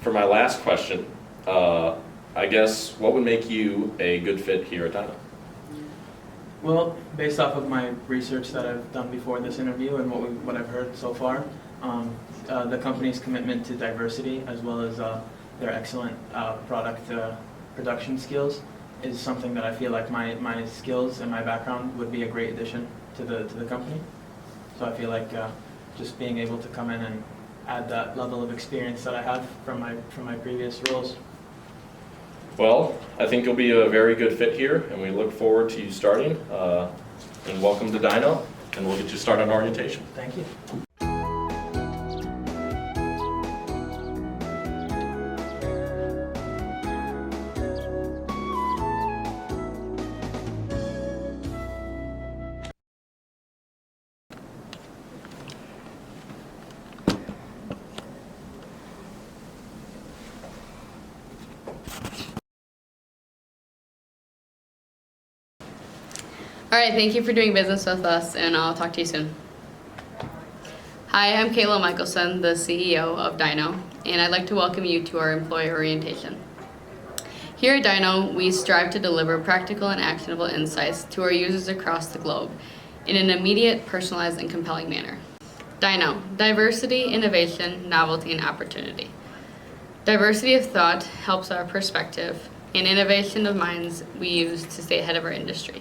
for my last question, I guess what would make you a good fit here at DINO? Well, based off of my research that I've done before this interview and what I've heard so far, the company's commitment to diversity as well as their excellent product production skills is something that I feel like my skills and my background would be a great addition to the company. So I feel like just being able to come in and add that level of experience that I have from my previous roles. Well, I think you'll be a very good fit here, and we look forward to you starting. And welcome to DINO, and we'll get you started on orientation. Thank you. All right, thank you for doing business with us, and I'll talk to you soon. Hi, I'm Michaelson, the CEO of DINO, and I'd like to welcome you to our employee orientation. Here at DINO, we strive to deliver practical and actionable insights to our users across the globe in an immediate, personalized, and compelling manner. DINO, diversity, innovation, novelty, and opportunity. Diversity of thought helps our perspective, and innovation of minds we use to stay ahead of our industry.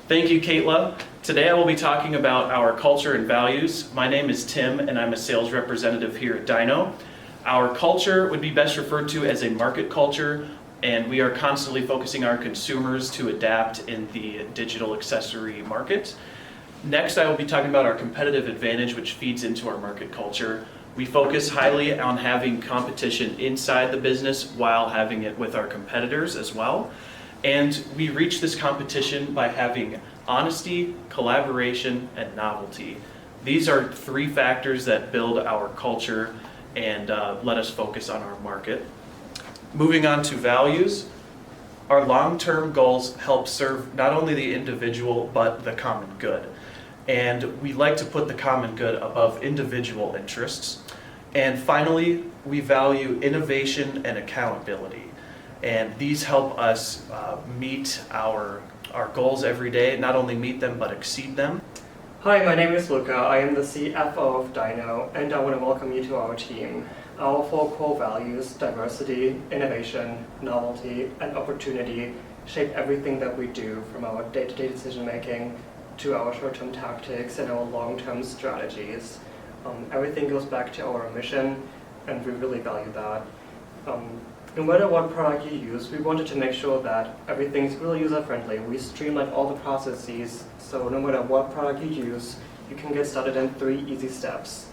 Thank you, Kayla. Today I will be talking about our culture and values. My name is Tim, and I'm a sales representative here at DINO. Our culture would be best referred to as a market culture, and we are constantly focusing our consumers to adapt in the digital accessory market. Next, I will be talking about our competitive advantage, which feeds into our market culture. We focus highly on having competition inside the business while having it with our competitors as well. And we reach this competition by having honesty, collaboration, and novelty. These are three factors that build our culture and let us focus on our market. Moving on to values, our long-term goals help serve not only the individual, but the common good. And we like to put the common good above individual interests. And finally, we value innovation and accountability. And these help us meet our goals every day, not only meet them, but exceed them. Hi, my name is Luca. I am the CFO of DINO, and I want to welcome you to our team. Our four core values, diversity, innovation, novelty, and opportunity, shape everything that we do, from our day-to-day decision making to our short-term tactics and our long-term strategies. Everything goes back to our mission, and we really value that. No matter what product you use, we wanted to make sure that everything's really user-friendly. We streamlined all the processes, so no matter what product you use, you can get started in 3 easy steps.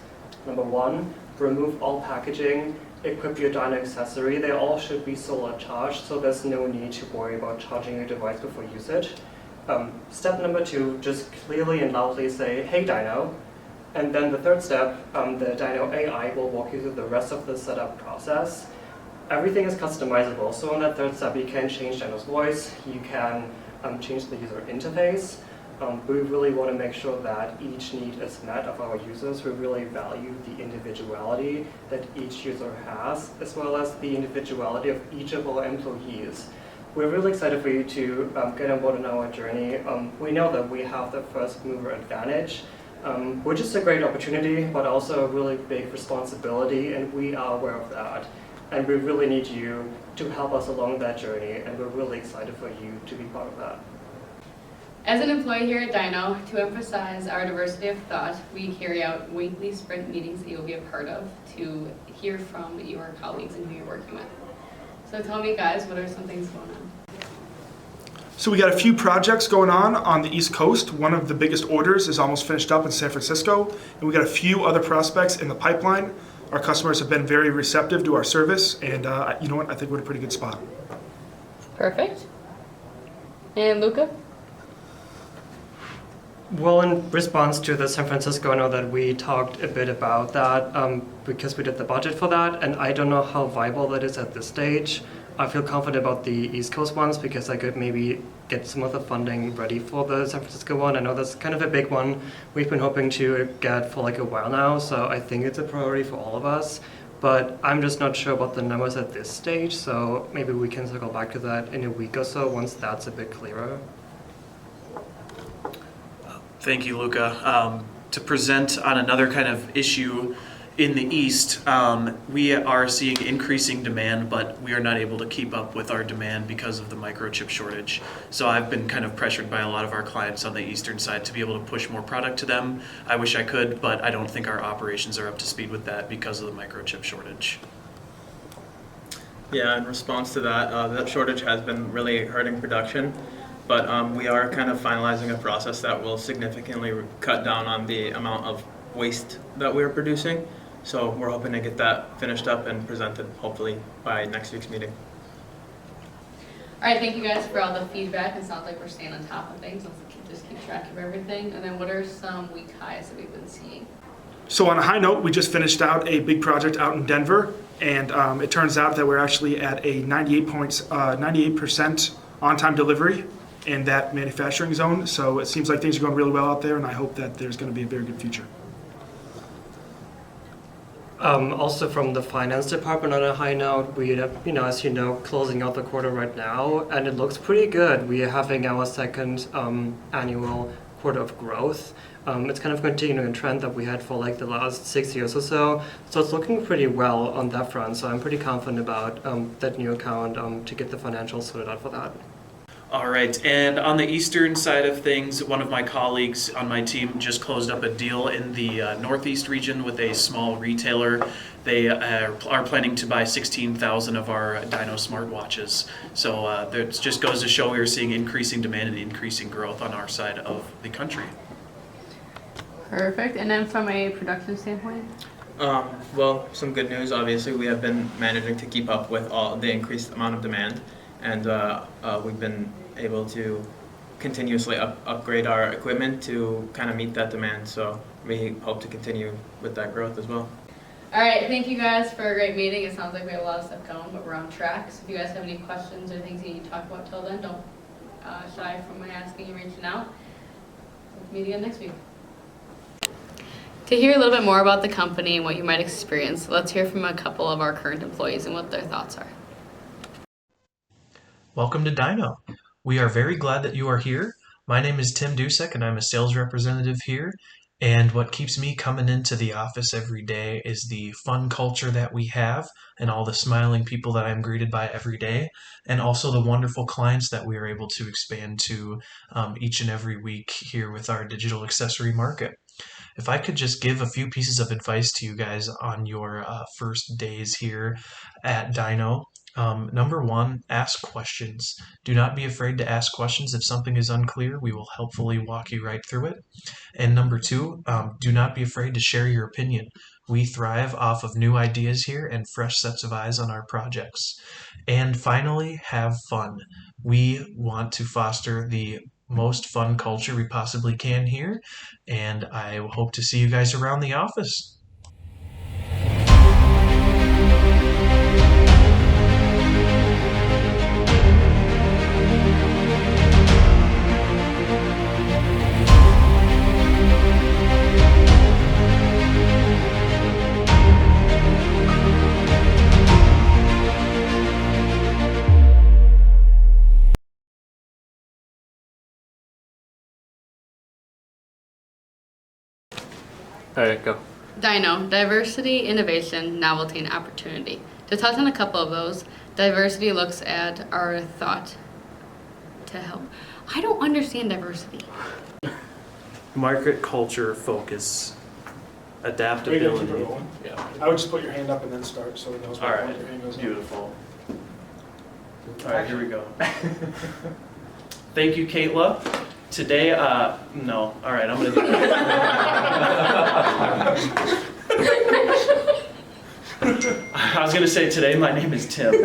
Number 1, remove all packaging, equip your DINO accessory. They all should be solar charged, so there's no need to worry about charging your device before usage. Step number 2, just clearly and loudly say, "Hey DINO." And then the third step, the DINO AI will walk you through the rest of the setup process. Everything is customizable, so on that third step you can change DINO's voice, you can change the user interface. We really want to make sure that each need is met of our users. We really value the individuality that each user has, as well as the individuality of each of our employees. We're really excited for you to get on board on our journey. We know that we have the first mover advantage, which is a great opportunity, but also a really big responsibility, and we are aware of that. And we really need you to help us along that journey, and we're really excited for you to be part of that. As an employee here at DINO, to emphasize our diversity of thought, we carry out weekly sprint meetings that you'll be a part of to hear from your colleagues and who you're working with. So tell me guys, what are some things going on? So we got a few projects going on the East Coast. One of the biggest orders is almost finished up in San Francisco, and we got a few other prospects in the pipeline. Our customers have been very receptive to our service, and you know what? I think we're in a pretty good spot. Perfect. And Luca? Well, in response to the San Francisco, I know that we talked a bit about that because we did the budget for that, and I don't know how viable that is at this stage. I feel confident about the East Coast ones because I could maybe get some of the funding ready for the San Francisco one. I know that's kind of a big one we've been hoping to get for like a while now, so I think it's a priority for all of us. but I'm just not sure about the numbers at this stage, so maybe we can circle back to that in a week or so once that's a bit clearer. Thank you, Luca. To present on another kind of issue in the East, we are seeing increasing demand, but we are not able to keep up with our demand because of the microchip shortage. So I've been kind of pressured by a lot of our clients on the eastern side to be able to push more product to them. I wish I could, but I don't think our operations are up to speed with that because of the microchip shortage. Yeah, in response to that, that shortage has been really hurting production, but we are kind of finalizing a process that will significantly cut down on the amount of waste that we're producing. So we're hoping to get that finished up and presented hopefully by next week's meeting. All right, thank you guys for all the feedback. It sounds like we're staying on top of things. Let's just keep track of everything. And then what are some weak highs that we've been seeing? So on a high note, we just finished out a big project out in Denver, and it turns out that we're actually at a 98% on-time delivery in that manufacturing zone. So it seems like things are going really well out there, and I hope that there's going to be a very good future. Also from the finance department on a high note, we as you know, closing out the quarter right now, and it looks pretty good. We are having our second annual quarter of growth. It's kind of continuing a trend that we had for like the last 6 years or so. So it's looking pretty well on that front. So I'm pretty confident about that new account to get the financials sorted out for that. All right, and on the eastern side of things, one of my colleagues on my team just closed up a deal in the northeast region with a small retailer. They are planning to buy 16,000 of our DINO smartwatches. So it just goes to show we are seeing increasing demand and increasing growth on our side of the country. Perfect. And then from a production standpoint? Well, some good news. Obviously, we have been managing to keep up with all the increased amount of demand, and we've been able to continuously upgrade our equipment to kind of meet that demand. So we hope to continue with that growth as well. All right, thank you guys for a great meeting. It sounds like we have a lot of stuff going, but we're on track. So if you guys have any questions or things you need to talk about till then, don't shy from asking and reaching out. We'll meet again next week. To hear a little bit more about the company and what you might experience, let's hear from a couple of our current employees and what their thoughts are. Welcome to DINO. We are very glad that you are here. My name is Tim Dusek and I'm a sales representative here. And what keeps me coming into the office every day is the fun culture that we have and all the smiling people that I'm greeted by every day, and also the wonderful clients that we are able to expand to each and every week here with our digital accessory market. If I could just give a few pieces of advice to you guys on your first days here at DINO. Number one, ask questions. Do not be afraid to ask questions. If something is unclear, we will helpfully walk you right through it. And number two, do not be afraid to share your opinion. We thrive off of new ideas here and fresh sets of eyes on our projects. And finally, have fun. We want to foster the most fun culture we possibly can here, and I hope to see you guys around the office. All right, go. DINO, diversity, innovation, novelty, and opportunity. To touch on a couple of those, diversity looks at our thought to help. I don't understand diversity. Market culture focus, Are you gonna keep adaptability. it going? Yeah. I would just put your hand up and then start so it knows All what right, your hand goes up. beautiful. All right, here we go. Thank you, Kayla. Today, no, all right, I'm gonna do it. I was gonna say today, my name is Tim. Yeah,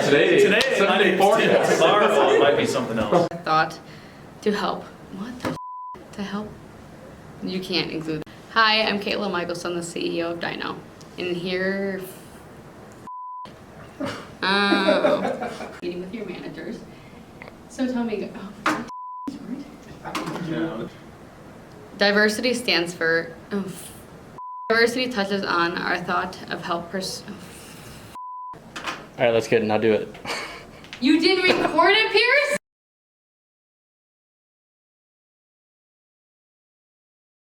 today Today, my name is Tim. Tomorrow, it might be something else. Thought to help. What the to help? You can't include. Hi, I'm Kayla Michaelson, the CEO of DINO. And here, meeting with your managers. So tell me, Diversity stands for. Diversity touches on our thought of help. All right, that's good. Now do it. You didn't record it, Pierce?